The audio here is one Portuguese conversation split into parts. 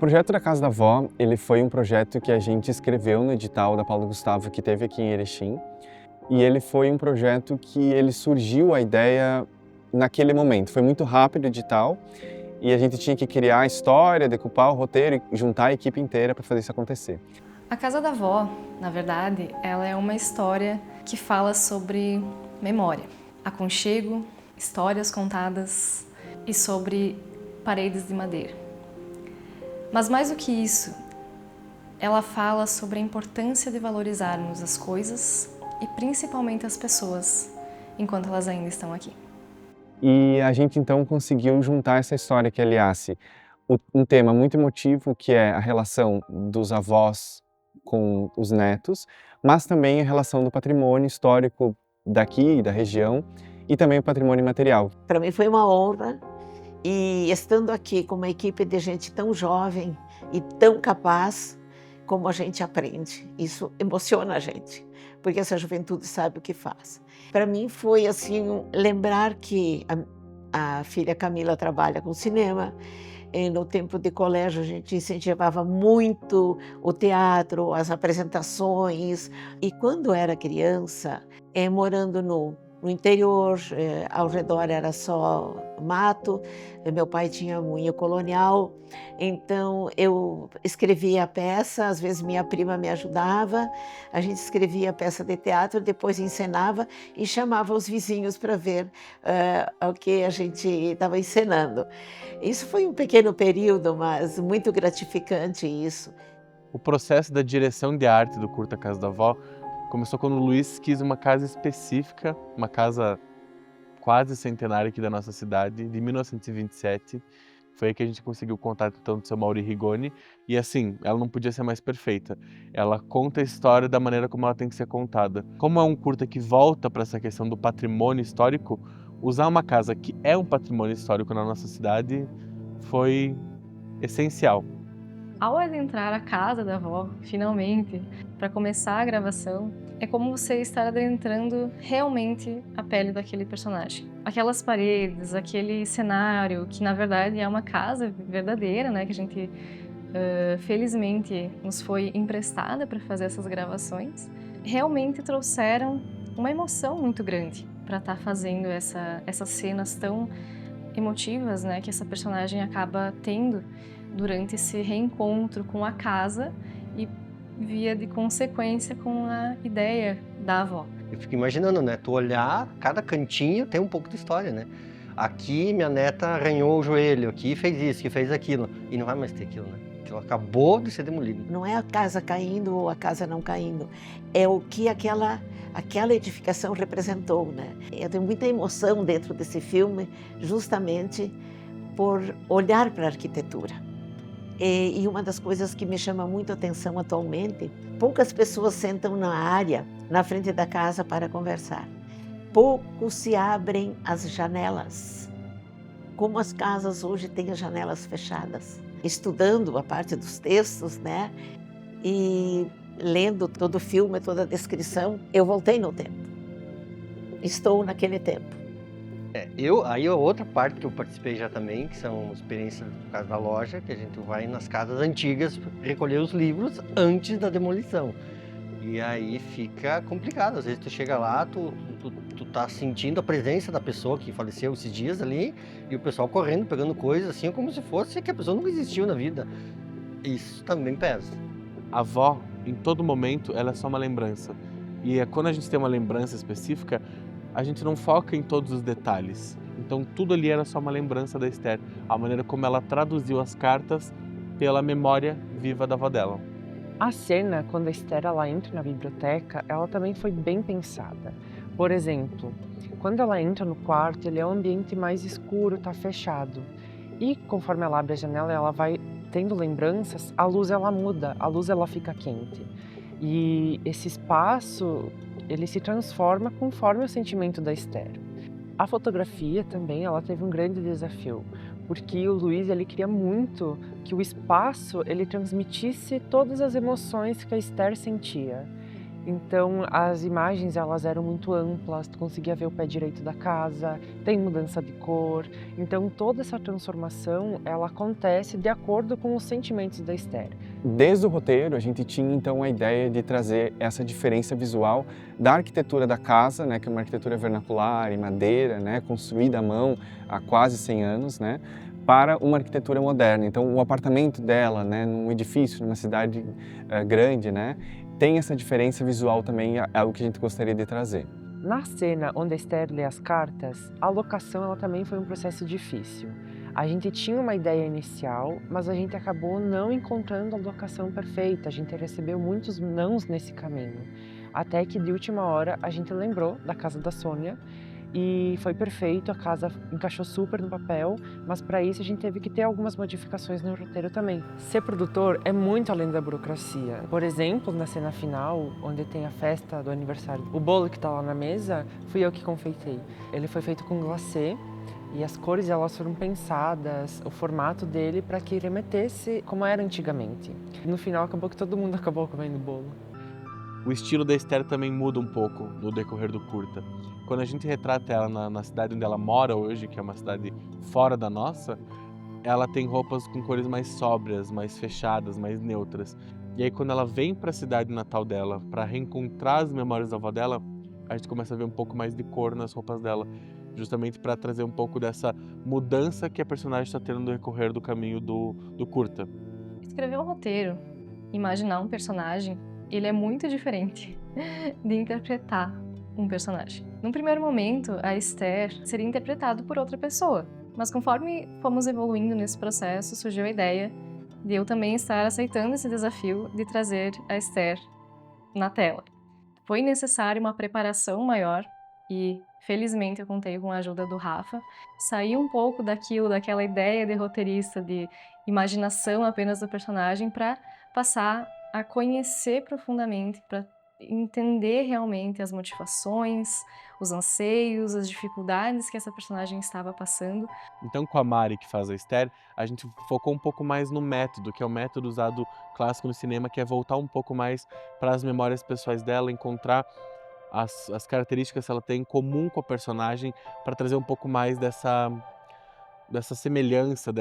projeto da Casa da Vó, ele foi um projeto que a gente escreveu no edital da Paulo Gustavo que teve aqui em Erechim. E ele foi um projeto que ele surgiu a ideia naquele momento. Foi muito rápido o edital e a gente tinha que criar a história, decupar o roteiro e juntar a equipe inteira para fazer isso acontecer. A Casa da Vó, na verdade, ela é uma história que fala sobre memória, aconchego, histórias contadas e sobre paredes de madeira. Mas mais do que isso, ela fala sobre a importância de valorizarmos as coisas e principalmente as pessoas, enquanto elas ainda estão aqui. E a gente então conseguiu juntar essa história que aliasse um tema muito emotivo, que é a relação dos avós com os netos, mas também a relação do patrimônio histórico daqui, da região, e também o patrimônio material. Para mim foi uma honra, e estando aqui com uma equipe de gente tão jovem e tão capaz, como a gente aprende. Isso emociona a gente, porque essa juventude sabe o que faz. Para mim foi assim, lembrar que a filha Camila trabalha com cinema. No tempo de colégio a gente incentivava muito o teatro, as apresentações. E quando era criança, morando no interior, ao redor era só mato, meu pai tinha moinho colonial, então eu escrevia a peça, às vezes minha prima me ajudava, a gente escrevia a peça de teatro, depois encenava e chamava os vizinhos para ver o que a gente estava encenando. Isso foi um pequeno período, mas muito gratificante isso. O processo da direção de arte do curta Casa da Vó começou quando o Luiz quis uma casa específica, uma casa quase centenária aqui da nossa cidade, de 1927. Foi aí que a gente conseguiu o contato então do seu Mauri Rigoni. E assim, ela não podia ser mais perfeita. Ela conta a história da maneira como ela tem que ser contada. Como é um curta que volta para essa questão do patrimônio histórico, usar uma casa que é um patrimônio histórico na nossa cidade foi essencial. Ao adentrar a casa da avó, finalmente, para começar a gravação, é como você estar adentrando realmente a pele daquele personagem. Aquelas paredes, aquele cenário, que na verdade é uma casa verdadeira, né, que a gente felizmente nos foi emprestada para fazer essas gravações, realmente trouxeram uma emoção muito grande para estar fazendo essas cenas tão emotivas, né, que essa personagem acaba tendo durante esse reencontro com a casa e via de consequência com a ideia da avó. Eu fico imaginando, né? Tu olhar, cada cantinho tem um pouco de história, né? Aqui minha neta arranhou o joelho, aqui fez isso, que fez aquilo. E não vai mais ter aquilo, né? Aquilo acabou de ser demolido. Não é a casa caindo ou a casa não caindo, é o que aquela edificação representou, né? Eu tenho muita emoção dentro desse filme, justamente por olhar para a arquitetura. E uma das coisas que me chama muito a atenção atualmente, poucas pessoas sentam na área, na frente da casa para conversar. Pouco se abrem as janelas. Como as casas hoje têm as janelas fechadas. Estudando a parte dos textos, né? E lendo todo o filme, toda a descrição, eu voltei no tempo. Estou naquele tempo. Aí a outra parte que eu participei já também, que são experiências do caso da loja, que a gente vai nas casas antigas recolher os livros antes da demolição. E aí fica complicado, às vezes tu chega lá, tu tá sentindo a presença da pessoa que faleceu esses dias ali, e o pessoal correndo, pegando coisas assim, como se fosse que a pessoa nunca existiu na vida. Isso também pesa. A avó, em todo momento, ela é só uma lembrança. E quando a gente tem uma lembrança específica, a gente não foca em todos os detalhes. Então tudo ali era só uma lembrança da Esther, a maneira como ela traduziu as cartas pela memória viva da avó dela. A cena, quando a Esther ela entra na biblioteca, ela também foi bem pensada. Por exemplo, quando ela entra no quarto, ele é um ambiente mais escuro, tá fechado. E conforme ela abre a janela, ela vai tendo lembranças, a luz ela muda, a luz ela fica quente. E esse espaço, ele se transforma conforme o sentimento da Esther. A fotografia também, ela teve um grande desafio, porque o Luiz, ele queria muito que o espaço, ele transmitisse todas as emoções que a Esther sentia. Então, as imagens, elas eram muito amplas, tu conseguia ver o pé direito da casa, tem mudança de cor. Então, toda essa transformação, ela acontece de acordo com os sentimentos da Esther. Desde o roteiro, a gente tinha então a ideia de trazer essa diferença visual da arquitetura da casa, né, que é uma arquitetura vernacular, em madeira, né, construída à mão há quase 100 anos, né, para uma arquitetura moderna. Então, o apartamento dela, né, num edifício, numa cidade grande, né, tem essa diferença visual também, é algo que a gente gostaria de trazer. Na cena onde a Esther lê as cartas, a locação ela também foi um processo difícil. A gente tinha uma ideia inicial, mas a gente acabou não encontrando a locação perfeita. A gente recebeu muitos nãos nesse caminho. Até que de última hora a gente lembrou da casa da Sônia e foi perfeito, a casa encaixou super no papel, mas para isso a gente teve que ter algumas modificações no roteiro também. Ser produtor é muito além da burocracia. Por exemplo, na cena final, onde tem a festa do aniversário, o bolo que está lá na mesa, fui eu que confeitei. Ele foi feito com glacê e as cores elas foram pensadas, o formato dele para que remetesse como era antigamente. No final acabou que todo mundo acabou comendo o bolo. O estilo da Esther também muda um pouco no decorrer do curta. Quando a gente retrata ela na cidade onde ela mora hoje, que é uma cidade fora da nossa, ela tem roupas com cores mais sóbrias, mais fechadas, mais neutras. E aí quando ela vem para a cidade natal dela, para reencontrar as memórias da avó dela, a gente começa a ver um pouco mais de cor nas roupas dela, justamente para trazer um pouco dessa mudança que a personagem está tendo no decorrer do caminho do curta. Escrever um roteiro, imaginar um personagem, ele é muito diferente de interpretar um personagem. Num primeiro momento, a Esther seria interpretada por outra pessoa, mas conforme fomos evoluindo nesse processo, surgiu a ideia de eu também estar aceitando esse desafio de trazer a Esther na tela. Foi necessária uma preparação maior e, felizmente, eu contei com a ajuda do Rafa. Saí um pouco daquela ideia de roteirista, de imaginação apenas do personagem, para passar a conhecer profundamente, para entender realmente as motivações, os anseios, as dificuldades que essa personagem estava passando. Então, com a Mari, que faz a Esther, a gente focou um pouco mais no método, que é o método usado clássico no cinema, que é voltar um pouco mais para as memórias pessoais dela, encontrar as características que ela tem em comum com a personagem, para trazer um pouco mais dessa semelhança,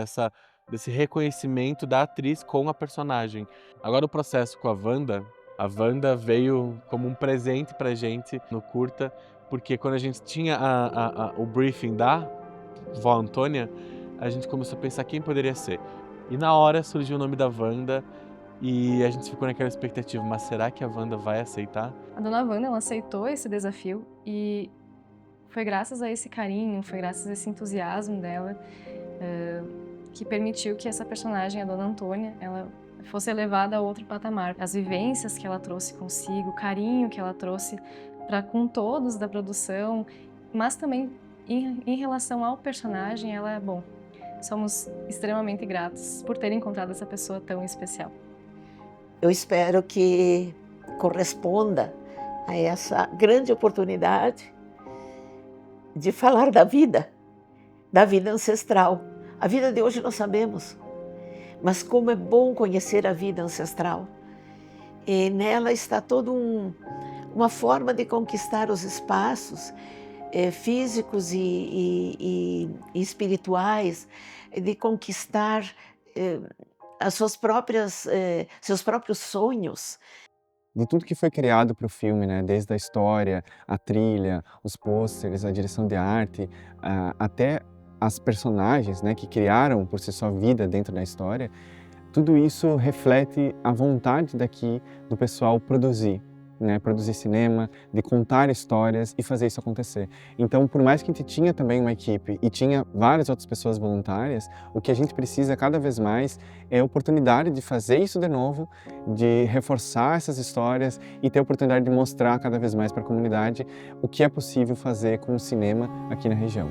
desse reconhecimento da atriz com a personagem. Agora o processo com a Wanda veio como um presente pra gente no curta, porque quando a gente tinha o briefing da vó Antônia, a gente começou a pensar quem poderia ser. E na hora surgiu o nome da Wanda e a gente ficou naquela expectativa, mas será que a Wanda vai aceitar? A dona Wanda, ela aceitou esse desafio e foi graças a esse carinho, foi graças a esse entusiasmo dela que permitiu que essa personagem, a dona Antônia, ela fosse elevada a outro patamar. As vivências que ela trouxe consigo, o carinho que ela trouxe para com todos da produção, mas também em relação ao personagem, ela, bom, somos extremamente gratos por ter encontrado essa pessoa tão especial. Eu espero que corresponda a essa grande oportunidade de falar da vida ancestral. A vida de hoje nós sabemos, mas como é bom conhecer a vida ancestral. E nela está toda uma forma de conquistar os espaços físicos e espirituais, de conquistar seus próprios sonhos. De tudo que foi criado para o filme, né? Desde a história, a trilha, os pôsteres, a direção de arte, até as personagens, né, que criaram por si só vida dentro da história, tudo isso reflete a vontade daqui do pessoal produzir, né, produzir cinema, de contar histórias e fazer isso acontecer. Então, por mais que a gente tinha também uma equipe e tinha várias outras pessoas voluntárias, o que a gente precisa cada vez mais é a oportunidade de fazer isso de novo, de reforçar essas histórias e ter a oportunidade de mostrar cada vez mais para a comunidade o que é possível fazer com o cinema aqui na região.